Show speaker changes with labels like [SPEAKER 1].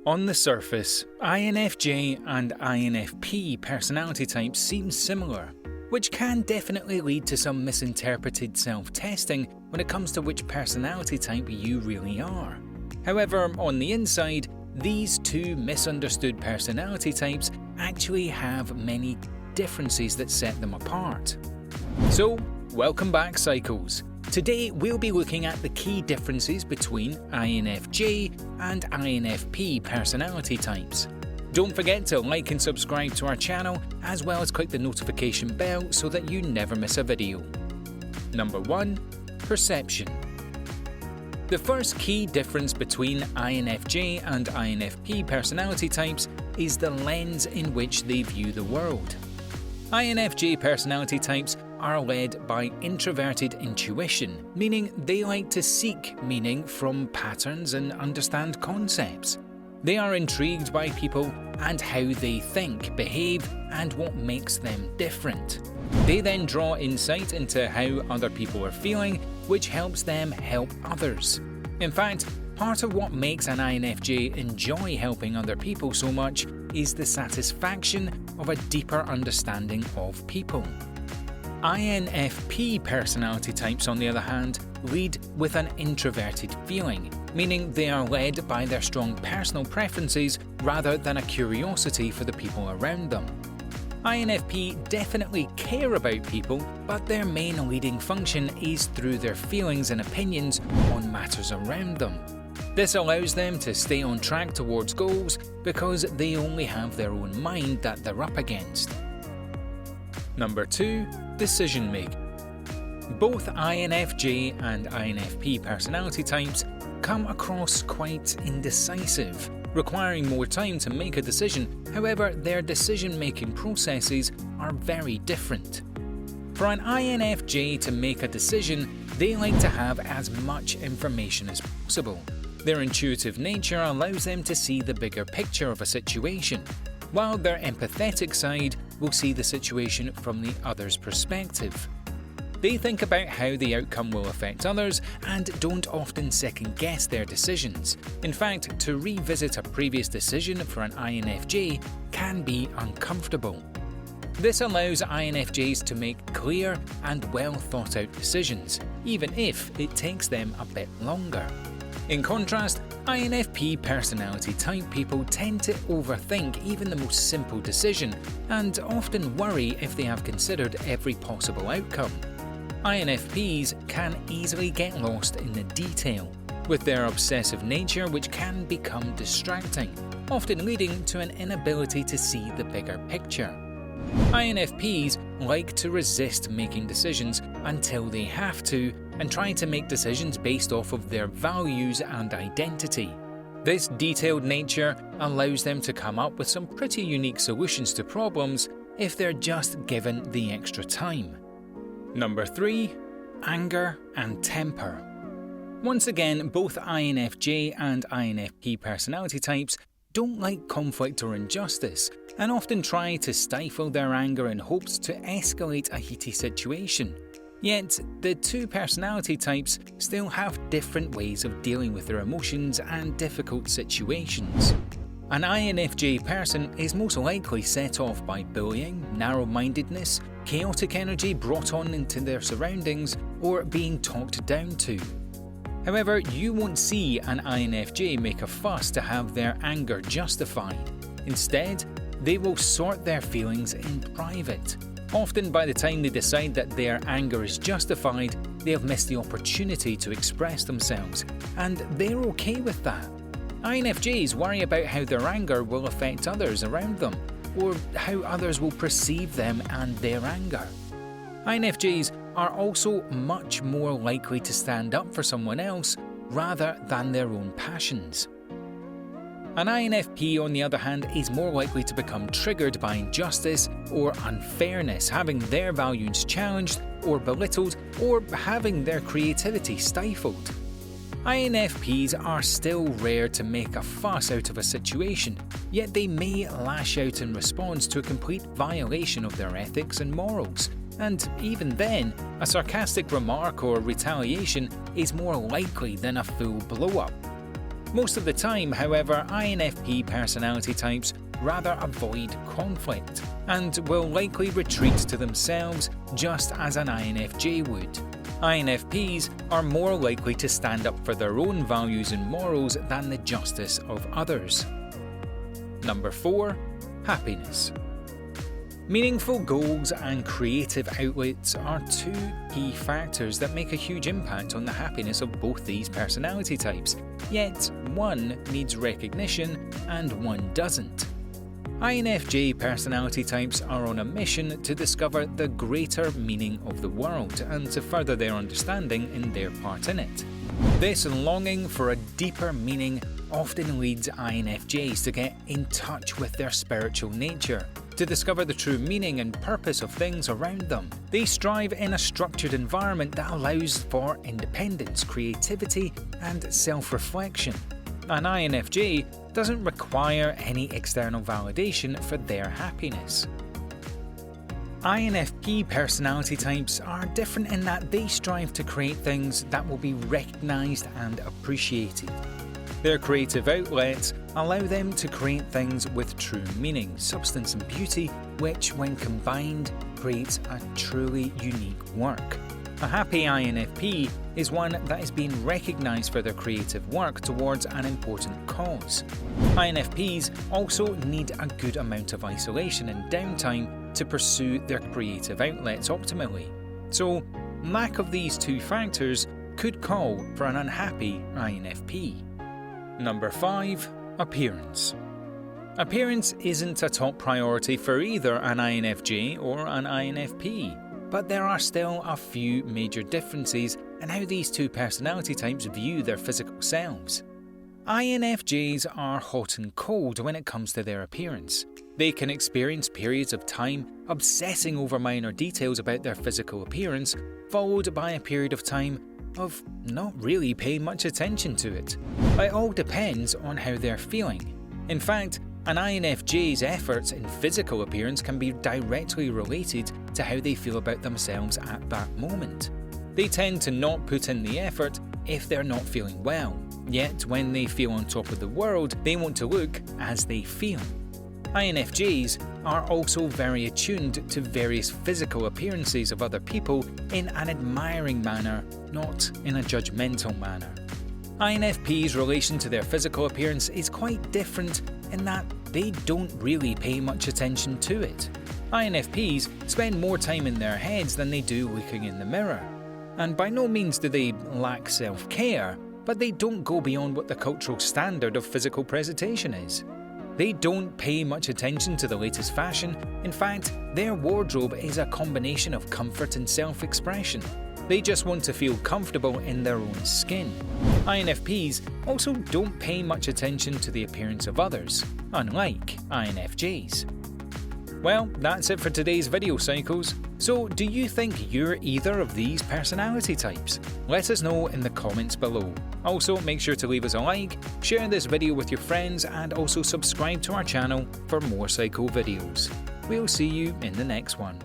[SPEAKER 1] On the surface, INFJ and INFP personality types seem similar, which can definitely lead to some misinterpreted self-testing when it comes to which personality type you really are. However, on the inside, these two misunderstood personality types actually have many differences that set them apart. So, welcome back, Psychos. Today we'll be looking at the key differences between INFJ and INFP personality types. Don't forget to like and subscribe to our channel, as well as click the notification bell so that you never miss a video. Number 1. Perception. The first key difference between INFJ and INFP personality types is the lens in which they view the world. INFJ personality types are led by introverted intuition, meaning they like to seek meaning from patterns and understand concepts. They are intrigued by people and how they think, behave, and what makes them different. They then draw insight into how other people are feeling, which helps them help others. In fact, part of what makes an INFJ enjoy helping other people so much is the satisfaction of a deeper understanding of people. INFP personality types, on the other hand, lead with an introverted feeling, meaning they are led by their strong personal preferences rather than a curiosity for the people around them. INFP definitely care about people, but their main leading function is through their feelings and opinions on matters around them. This allows them to stay on track towards goals because they only have their own mind that they're up against. Number 2. Decision making. Both INFJ and INFP personality types come across quite indecisive, requiring more time to make a decision. However, their decision-making processes are very different. For an INFJ to make a decision, they like to have as much information as possible. Their intuitive nature allows them to see the bigger picture of a situation, while their empathetic side will see the situation from the other's perspective. They think about how the outcome will affect others and don't often second-guess their decisions. In fact, to revisit a previous decision for an INFJ can be uncomfortable. This allows INFJs to make clear and well-thought-out decisions, even if it takes them a bit longer. In contrast, INFP personality type people tend to overthink even the most simple decision and often worry if they have considered every possible outcome. INFPs can easily get lost in the detail, with their obsessive nature, which can become distracting, often leading to an inability to see the bigger picture. INFPs like to resist making decisions until they have to and try to make decisions based off of their values and identity. This detailed nature allows them to come up with some pretty unique solutions to problems if they're just given the extra time. Number 3. Anger and temper. Once again, both INFJ and INFP personality types don't like conflict or injustice, and often try to stifle their anger in hopes to escalate a heated situation. Yet, the two personality types still have different ways of dealing with their emotions and difficult situations. An INFJ person is most likely set off by bullying, narrow-mindedness, chaotic energy brought on into their surroundings, or being talked down to. However, you won't see an INFJ make a fuss to have their anger justified. Instead, they will sort their feelings in private. Often by the time they decide that their anger is justified, they have missed the opportunity to express themselves, and they're okay with that. INFJs worry about how their anger will affect others around them, or how others will perceive them and their anger. INFJs are also much more likely to stand up for someone else rather than their own passions. An INFP, on the other hand, is more likely to become triggered by injustice or unfairness, having their values challenged or belittled, or having their creativity stifled. INFPs are still rare to make a fuss out of a situation, yet they may lash out in response to a complete violation of their ethics and morals. And even then, a sarcastic remark or retaliation is more likely than a full blow-up. Most of the time, however, INFP personality types rather avoid conflict and will likely retreat to themselves just as an INFJ would. INFPs are more likely to stand up for their own values and morals than the justice of others. Number 4. Happiness. Meaningful goals and creative outlets are two key factors that make a huge impact on the happiness of both these personality types, yet one needs recognition and one doesn't. INFJ personality types are on a mission to discover the greater meaning of the world and to further their understanding in their part in it. This longing for a deeper meaning often leads INFJs to get in touch with their spiritual nature, to discover the true meaning and purpose of things around them. They strive in a structured environment that allows for independence, creativity, and self-reflection. An INFJ doesn't require any external validation for their happiness. INFP personality types are different in that they strive to create things that will be recognised and appreciated. Their creative outlets allow them to create things with true meaning, substance and beauty, which when combined creates a truly unique work. A happy INFP is one that is being recognised for their creative work towards an important cause. INFPs also need a good amount of isolation and downtime to pursue their creative outlets optimally. So, lack of these two factors could call for an unhappy INFP. Number 5. Appearance. Appearance isn't a top priority for either an INFJ or an INFP, but there are still a few major differences in how these two personality types view their physical selves. INFJs are hot and cold when it comes to their appearance. They can experience periods of time obsessing over minor details about their physical appearance, followed by a period of time of not really paying much attention to it. It all depends on how they're feeling. In fact, an INFJ's efforts in physical appearance can be directly related to how they feel about themselves at that moment. They tend to not put in the effort if they're not feeling well, yet when they feel on top of the world, they want to look as they feel. INFJs are also very attuned to various physical appearances of other people in an admiring manner, not in a judgmental manner. INFP's relation to their physical appearance is quite different in that they don't really pay much attention to it. INFPs spend more time in their heads than they do looking in the mirror. And by no means do they lack self-care, but they don't go beyond what the cultural standard of physical presentation is. They don't pay much attention to the latest fashion. In fact, their wardrobe is a combination of comfort and self-expression. They just want to feel comfortable in their own skin. INFPs also don't pay much attention to the appearance of others, unlike INFJs. Well, that's it for today's video, Psychos. So, do you think you're either of these personality types? Let us know in the comments below. Also, make sure to leave us a like, share this video with your friends, and also subscribe to our channel for more Psycho videos. We'll see you in the next one.